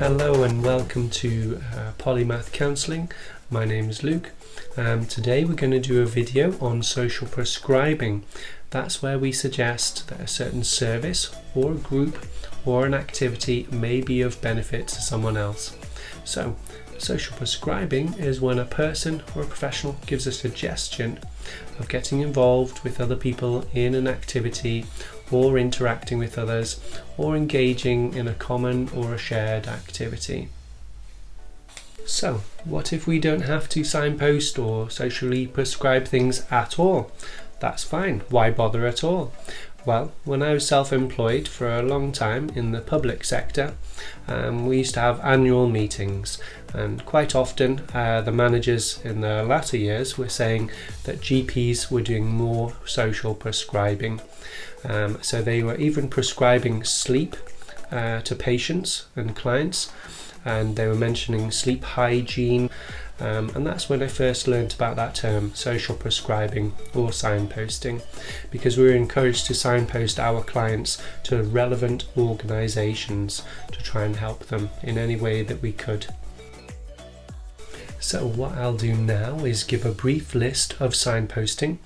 Hello and welcome to Polymath Counselling. My name is Luke. Today we're going to do a video on social prescribing. That's where we suggest that a certain service or a group or an activity may be of benefit to someone else. So, social prescribing is when a person or a professional gives a suggestion of getting involved with other people in an activity or interacting with others or engaging in a common or a shared activity. So, what if we don't have to signpost or socially prescribe things at all? That's fine. Why bother at all? Well, when I was self-employed for a long time in the public sector, we used to have annual meetings, and quite often the managers in the latter years were saying that GPs were doing more social prescribing. So they were even prescribing sleep to patients and clients, and they were mentioning sleep hygiene. And that's when I first learned about that term, social prescribing or signposting, because we were encouraged to signpost our clients to relevant organisations to try and help them in any way that we could. So what I'll do now is give a brief list of signposting.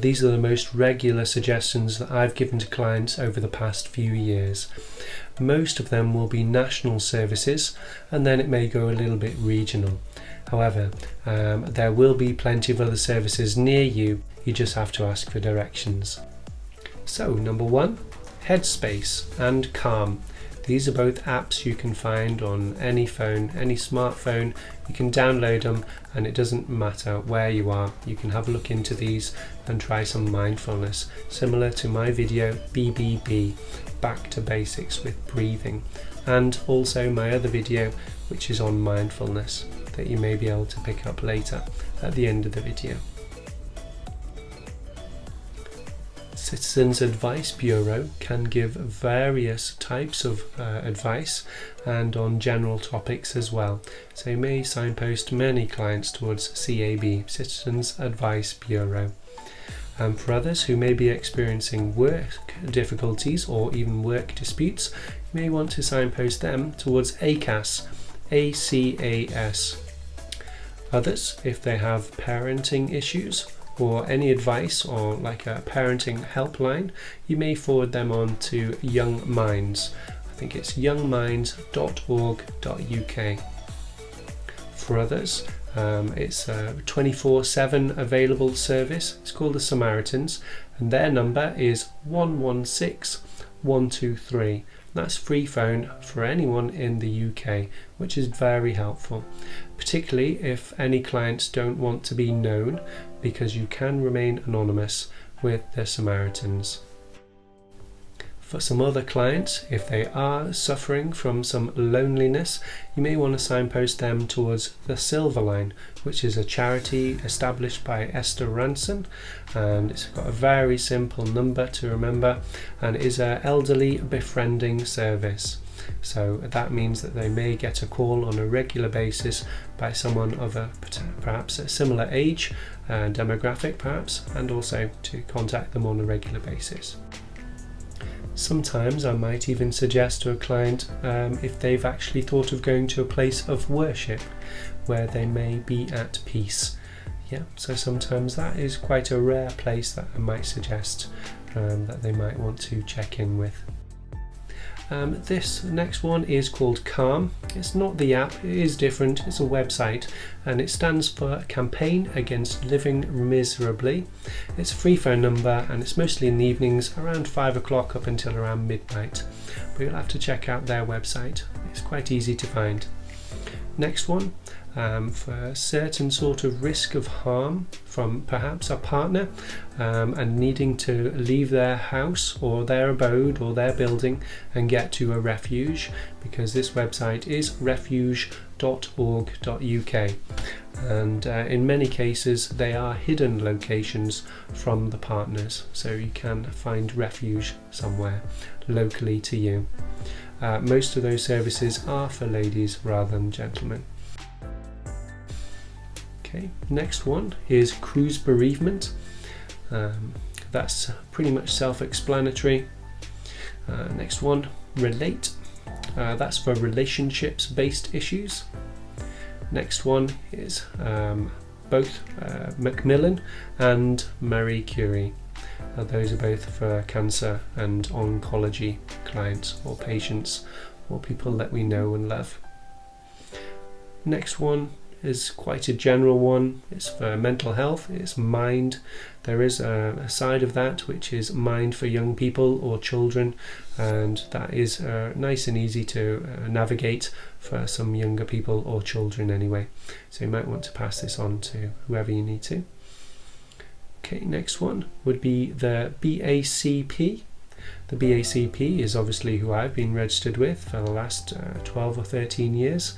These are the most regular suggestions that I've given to clients over the past few years. Most of them will be national services, and then it may go a little bit regional. However, there will be plenty of other services near you. You just have to ask for directions. So, number 1, Headspace and Calm. These are both apps you can find on any phone, any smartphone. You can download them, and it doesn't matter where you are. You can have a look into these and try some mindfulness, similar to my video BBB, Back to Basics with Breathing, and also my other video which is on mindfulness that you may be able to pick up later at the end of the video. Citizens Advice Bureau can give various types of advice and on general topics as well. So you may signpost many clients towards CAB, Citizens Advice Bureau. For others who may be experiencing work difficulties or even work disputes, you may want to signpost them towards ACAS, ACAS. Others, if they have parenting issues or any advice or like a parenting helpline, you may forward them on to Young Minds. I think it's youngminds.org.uk. For others, it's a 24/7 available service. It's called the Samaritans, and their number is 116123. That's free phone for anyone in the UK, which is very helpful, particularly if any clients don't want to be known, because you can remain anonymous with the Samaritans. For some other clients, if they are suffering from some loneliness, you may want to signpost them towards the Silverline, which is a charity established by Esther Ranson, and it's got a very simple number to remember, and it is an elderly befriending service. So that means that they may get a call on a regular basis by someone of perhaps a similar age, demographic perhaps, and also to contact them on a regular basis. Sometimes I might even suggest to a client if they've actually thought of going to a place of worship where they may be at peace. Yeah, so sometimes that is quite a rare place that I might suggest that they might want to check in with. This next one is called Calm. It's not the app, it is different, it's a website, and it stands for Campaign Against Living Miserably. It's a free phone number, and it's mostly in the evenings around 5 o'clock up until around midnight, but you'll have to check out their website. It's quite easy to find. Next one, for a certain sort of risk of harm from perhaps a partner and needing to leave their house or their abode or their building and get to a refuge, because this website is refuge.org.uk, and in many cases they are hidden locations from the partners, so you can find refuge somewhere locally to you. Most of those services are for ladies rather than gentlemen. Okay, next one is Cruise Bereavement. That's pretty much self-explanatory. Next one, Relate. That's for relationships-based issues. Next one is both Macmillan and Marie Curie. Those are both for cancer and oncology clients or patients or people that we know and love. Next one is quite a general one. It's for mental health. It's mind. There is a side of that which is mind for young people or children, and that is nice and easy to navigate for some younger people or children anyway. So you might want to pass this on to whoever you need to. Okay, next one would be the BACP. The BACP is obviously who I've been registered with for the last 12 or 13 years,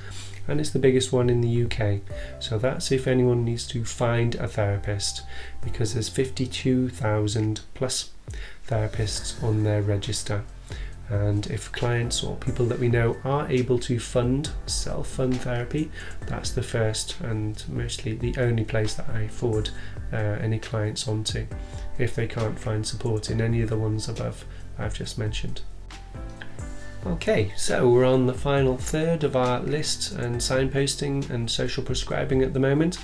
and it's the biggest one in the UK. So that's if anyone needs to find a therapist, because there's 52,000 plus therapists on their register. And if clients or people that we know are able to self-fund therapy, that's the first and mostly the only place that I forward any clients onto if they can't find support in any of the ones above I've just mentioned. Okay, so we're on the final third of our list and signposting and social prescribing at the moment.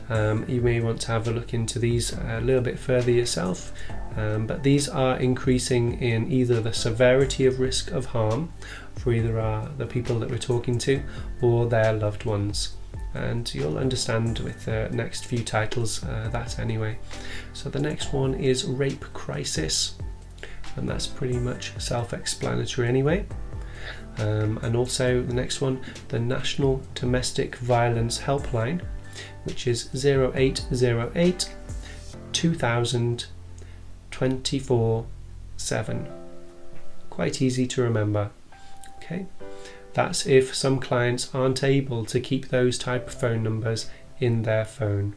You may want to have a look into these a little bit further yourself, but these are increasing in either the severity of risk of harm for either the people that we're talking to or their loved ones. And you'll understand with the next few titles that anyway. So the next one is rape crisis, and that's pretty much self-explanatory anyway. And also the next one, the National Domestic Violence Helpline, which is 0808 2000 24/7. Quite easy to remember. Okay, that's if some clients aren't able to keep those type of phone numbers in their phone.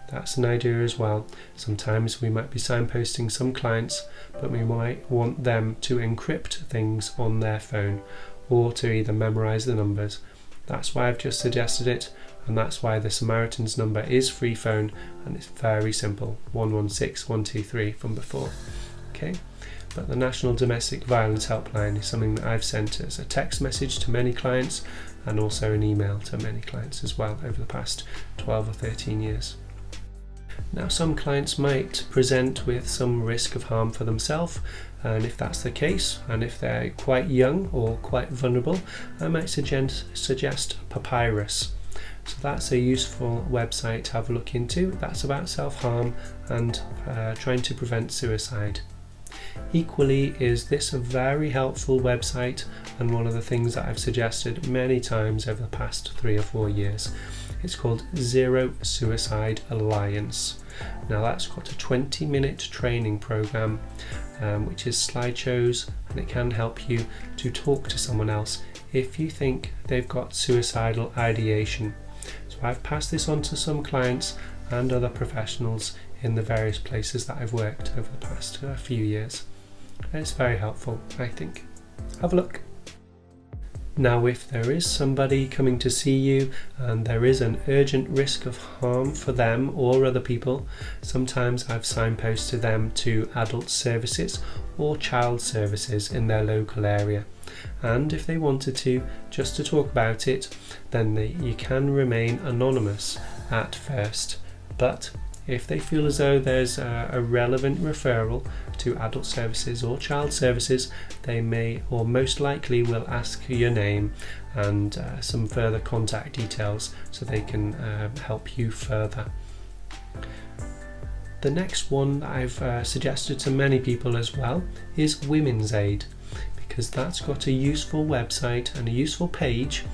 That's an idea as well. Sometimes we might be signposting some clients, but we might want them to encrypt things on their phone or to either memorize the numbers. That's why I've just suggested it, and that's why the Samaritan's number is free phone, and it's very simple, 116 123 from before. Okay, but the National Domestic Violence Helpline is something that I've sent as a text message to many clients and also an email to many clients as well over the past 12 or 13 years. Now, some clients might present with some risk of harm for themselves, and if that's the case, and if they're quite young or quite vulnerable, I might suggest Papyrus. So that's a useful website to have a look into. That's about self-harm and trying to prevent suicide. Equally, is this a very helpful website and one of the things that I've suggested many times over the past 3 or 4 years. It's called Zero Suicide Alliance. Now that's got a 20-minute training program which is slideshows, and it can help you to talk to someone else if you think they've got suicidal ideation. So I've passed this on to some clients and other professionals in the various places that I've worked over the past few years. It's very helpful, I think. Have a look. Now, if there is somebody coming to see you and there is an urgent risk of harm for them or other people, sometimes I've signposted them to adult services or child services in their local area. And if they wanted to, just to talk about it, then you can remain anonymous at first. But if they feel as though there's a relevant referral to adult services or child services, they may or most likely will ask your name and some further contact details so they can help you further. The next one that I've suggested to many people as well is Women's Aid, because that's got a useful website and a useful page,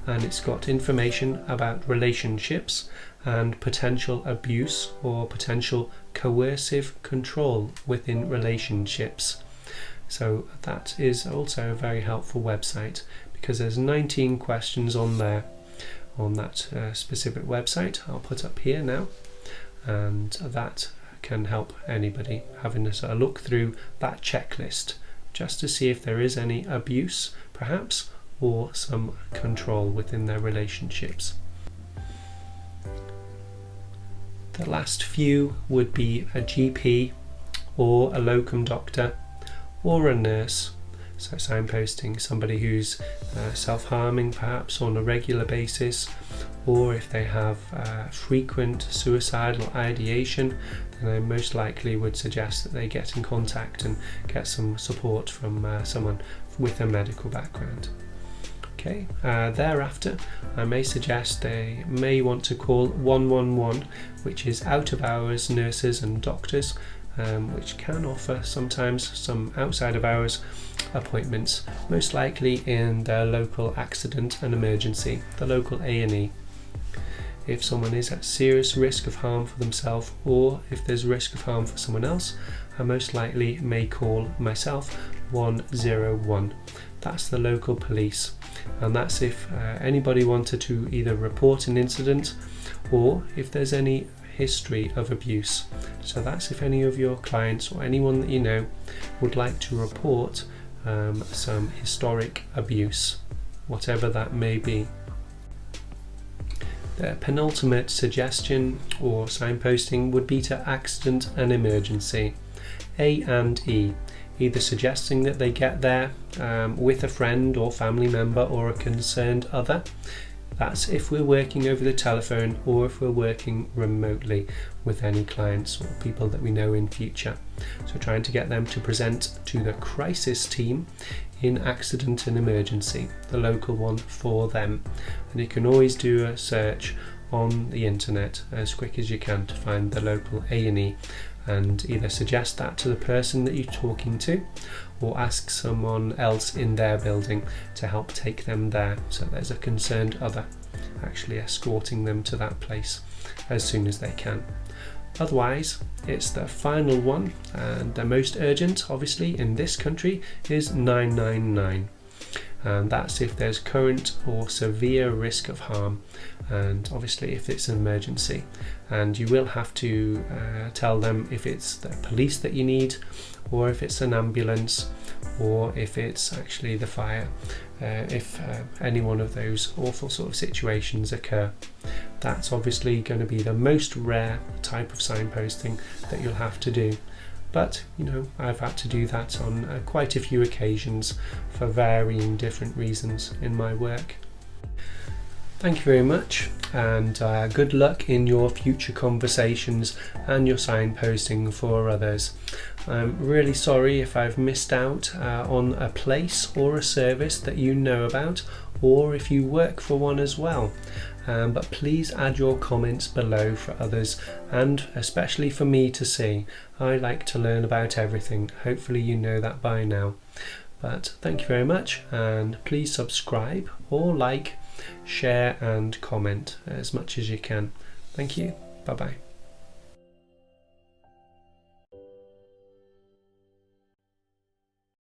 and it's got information about relationships and potential abuse or potential coercive control within relationships. So that is also a very helpful website, because there's 19 questions on there on that specific website. I'll put up here now, and that can help anybody having a look through that checklist just to see if there is any abuse perhaps or some control within their relationships. The last few would be a GP or a locum doctor or a nurse. So signposting somebody who's self-harming perhaps on a regular basis, or if they have frequent suicidal ideation, then I most likely would suggest that they get in contact and get some support from someone with a medical background. Okay. Thereafter, I may suggest they may want to call 111, which is out of hours nurses and doctors, which can offer sometimes some outside of hours appointments, most likely in their local accident and emergency, the local A&E. If someone is at serious risk of harm for themselves, or if there's risk of harm for someone else, I most likely may call myself 101. That's the local police, and that's if anybody wanted to either report an incident or if there's any history of abuse. So that's if any of your clients or anyone that you know would like to report some historic abuse, whatever that may be. The penultimate suggestion or signposting would be to accident and emergency, A and E, either suggesting that they get there with a friend or family member or a concerned other. That's if we're working over the telephone or if we're working remotely with any clients or people that we know in future. So trying to get them to present to the crisis team in accident and emergency, the local one for them. And you can always do a search on the internet as quick as you can to find the local A&E, and either suggest that to the person that you're talking to or ask someone else in their building to help take them there, so there's a concerned other actually escorting them to that place as soon as they can. Otherwise, it's the final one, and the most urgent obviously in this country is 999, and that's if there's current or severe risk of harm, and obviously if it's an emergency, and you will have to tell them if it's the police that you need, or if it's an ambulance, or if it's actually the fire, if any one of those awful sort of situations occur. That's obviously going to be the most rare type of signposting that you'll have to do. But, you know, I've had to do that on quite a few occasions for varying different reasons in my work. Thank you very much, and good luck in your future conversations and your signposting for others. I'm really sorry if I've missed out on a place or a service that you know about, or if you work for one as well. But please add your comments below for others, and especially for me to see. I like to learn about everything. Hopefully you know that by now. But thank you very much, and please subscribe or like, share and comment as much as you can. Thank you. Bye bye.